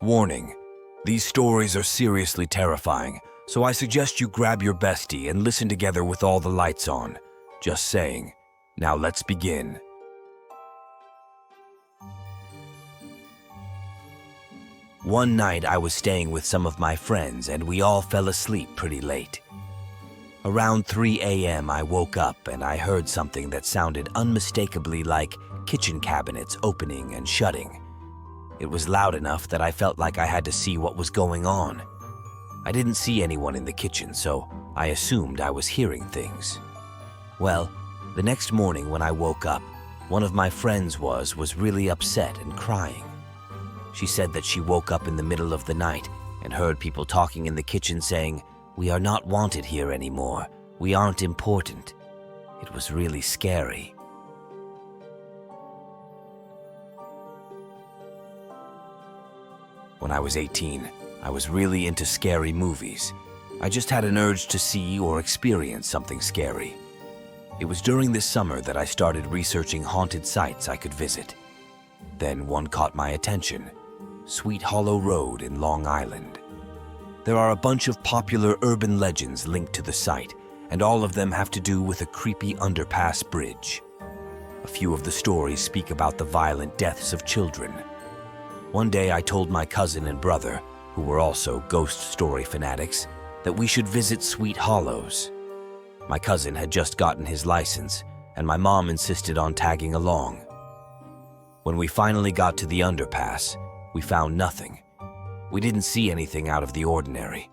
Warning: these stories are seriously terrifying, so I suggest you grab your bestie and listen together with all the lights on. Just saying. Now let's begin. One night I was staying with some of my friends and we all fell asleep pretty late. Around 3 a.m. I woke up and I heard something that sounded unmistakably like kitchen cabinets opening and shutting. It was loud enough that I felt like I had to see what was going on. I didn't see anyone in the kitchen, so I assumed I was hearing things. Well, the next morning when I woke up, one of my friends was really upset and crying. She said that she woke up in the middle of the night and heard people talking in the kitchen saying, "We are not wanted here anymore. We aren't important." It was really scary. When I was 18, I was really into scary movies. I just had an urge to see or experience something scary. It was during this summer that I started researching haunted sites I could visit. Then one caught my attention: Sweet Hollow Road in Long Island. There are a bunch of popular urban legends linked to the site, and all of them have to do with a creepy underpass bridge. A few of the stories speak about the violent deaths of children. One day I told my cousin and brother, who were also ghost story fanatics, that we should visit Sweet Hollows. My cousin had just gotten his license, and my mom insisted on tagging along. When we finally got to the underpass, we found nothing. We didn't see anything out of the ordinary.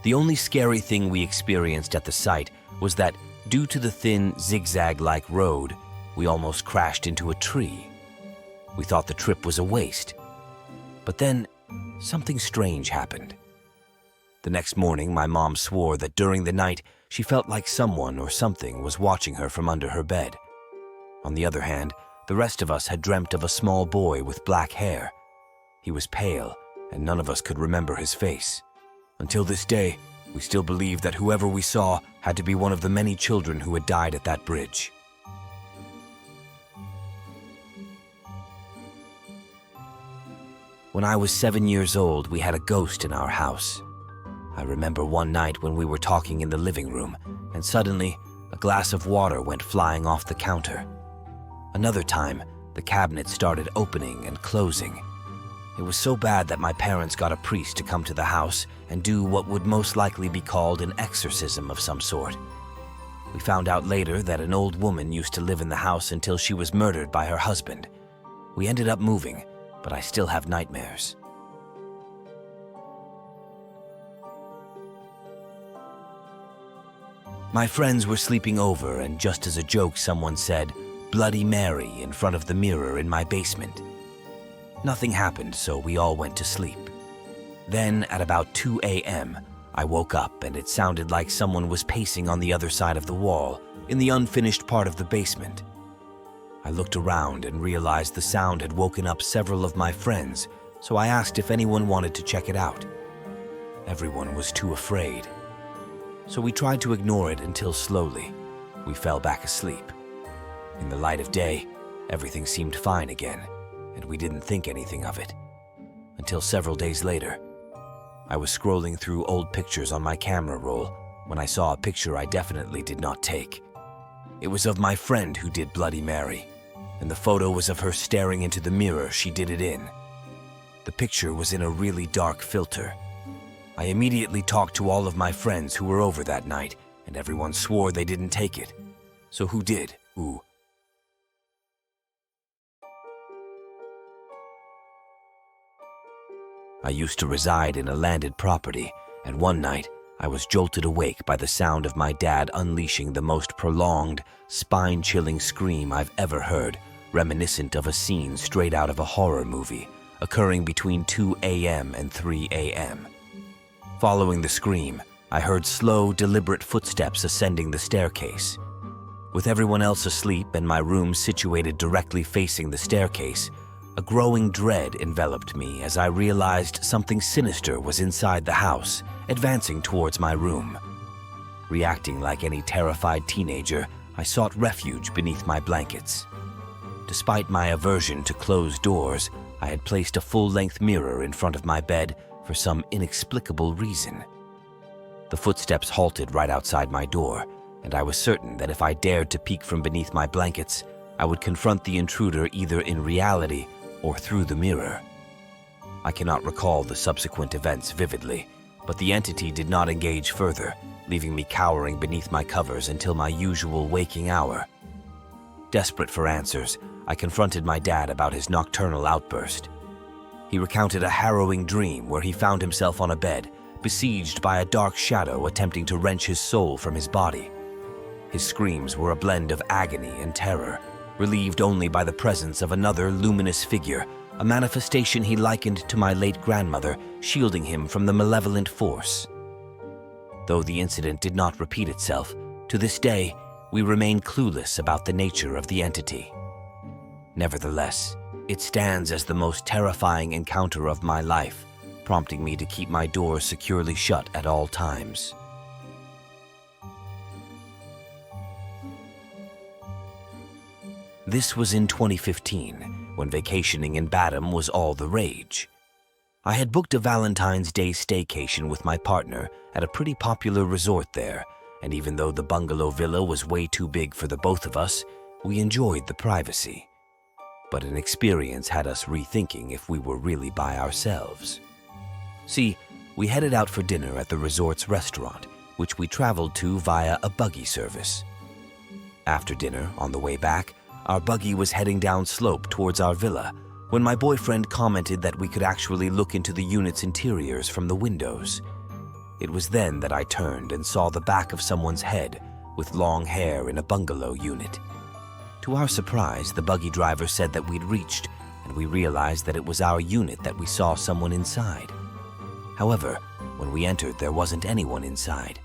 The only scary thing we experienced at the site was that, due to the thin, zigzag-like road, we almost crashed into a tree. We thought the trip was a waste. But then, something strange happened. The next morning, my mom swore that during the night, she felt like someone or something was watching her from under her bed. On the other hand, the rest of us had dreamt of a small boy with black hair. He was pale, and none of us could remember his face. Until this day, we still believe that whoever we saw had to be one of the many children who had died at that bridge. When I was 7 years old, we had a ghost in our house. I remember one night when we were talking in the living room, and suddenly, a glass of water went flying off the counter. Another time, the cabinet started opening and closing. It was so bad that my parents got a priest to come to the house and do what would most likely be called an exorcism of some sort. We found out later that an old woman used to live in the house until she was murdered by her husband. We ended up moving, but I still have nightmares. My friends were sleeping over, and just as a joke, someone said, "Bloody Mary," in front of the mirror in my basement. Nothing happened, so we all went to sleep. Then, at about 2 a.m., I woke up and it sounded like someone was pacing on the other side of the wall, in the unfinished part of the basement. I looked around and realized the sound had woken up several of my friends, so I asked if anyone wanted to check it out. Everyone was too afraid. So we tried to ignore it until slowly, we fell back asleep. In the light of day, everything seemed fine again, and we didn't think anything of it. Until several days later, I was scrolling through old pictures on my camera roll when I saw a picture I definitely did not take. It was of my friend who did Bloody Mary, and the photo was of her staring into the mirror she did it in. The picture was in a really dark filter. I immediately talked to all of my friends who were over that night, and everyone swore they didn't take it. So who did? Ooh. I used to reside in a landed property, and one night I was jolted awake by the sound of my dad unleashing the most prolonged, spine-chilling scream I've ever heard, reminiscent of a scene straight out of a horror movie, occurring between 2 a.m. and 3 a.m. Following the scream, I heard slow, deliberate footsteps ascending the staircase. With everyone else asleep and my room situated directly facing the staircase, a growing dread enveloped me as I realized something sinister was inside the house, advancing towards my room. Reacting like any terrified teenager, I sought refuge beneath my blankets. Despite my aversion to closed doors, I had placed a full-length mirror in front of my bed for some inexplicable reason. The footsteps halted right outside my door, and I was certain that if I dared to peek from beneath my blankets, I would confront the intruder either in reality or through the mirror. I cannot recall the subsequent events vividly, but the entity did not engage further, leaving me cowering beneath my covers until my usual waking hour. Desperate for answers, I confronted my dad about his nocturnal outburst. He recounted a harrowing dream where he found himself on a bed, besieged by a dark shadow attempting to wrench his soul from his body. His screams were a blend of agony and terror, relieved only by the presence of another luminous figure, a manifestation he likened to my late grandmother, shielding him from the malevolent force. Though the incident did not repeat itself, to this day, we remain clueless about the nature of the entity. Nevertheless, it stands as the most terrifying encounter of my life, prompting me to keep my door securely shut at all times. This was in 2015, when vacationing in Batum was all the rage. I had booked a Valentine's Day staycation with my partner at a pretty popular resort there, and even though the bungalow villa was way too big for the both of us, we enjoyed the privacy. But an experience had us rethinking if we were really by ourselves. See, we headed out for dinner at the resort's restaurant, which we traveled to via a buggy service. After dinner, on the way back, our buggy was heading down slope towards our villa when my boyfriend commented that we could actually look into the unit's interiors from the windows. It was then that I turned and saw the back of someone's head with long hair in a bungalow unit. To our surprise, the buggy driver said that we'd reached, and we realized that it was our unit that we saw someone inside. However, when we entered, there wasn't anyone inside.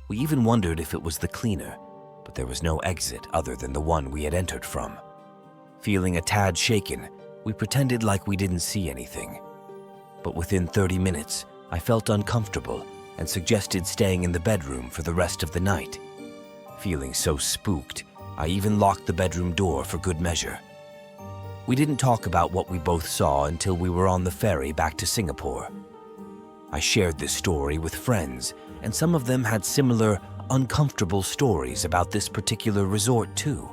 We even wondered if it was the cleaner, but there was no exit other than the one we had entered from. Feeling a tad shaken, we pretended like we didn't see anything. But within 30 minutes, I felt uncomfortable and suggested staying in the bedroom for the rest of the night. Feeling so spooked, I even locked the bedroom door for good measure. We didn't talk about what we both saw until we were on the ferry back to Singapore. I shared this story with friends, and some of them had similar, uncomfortable stories about this particular resort too.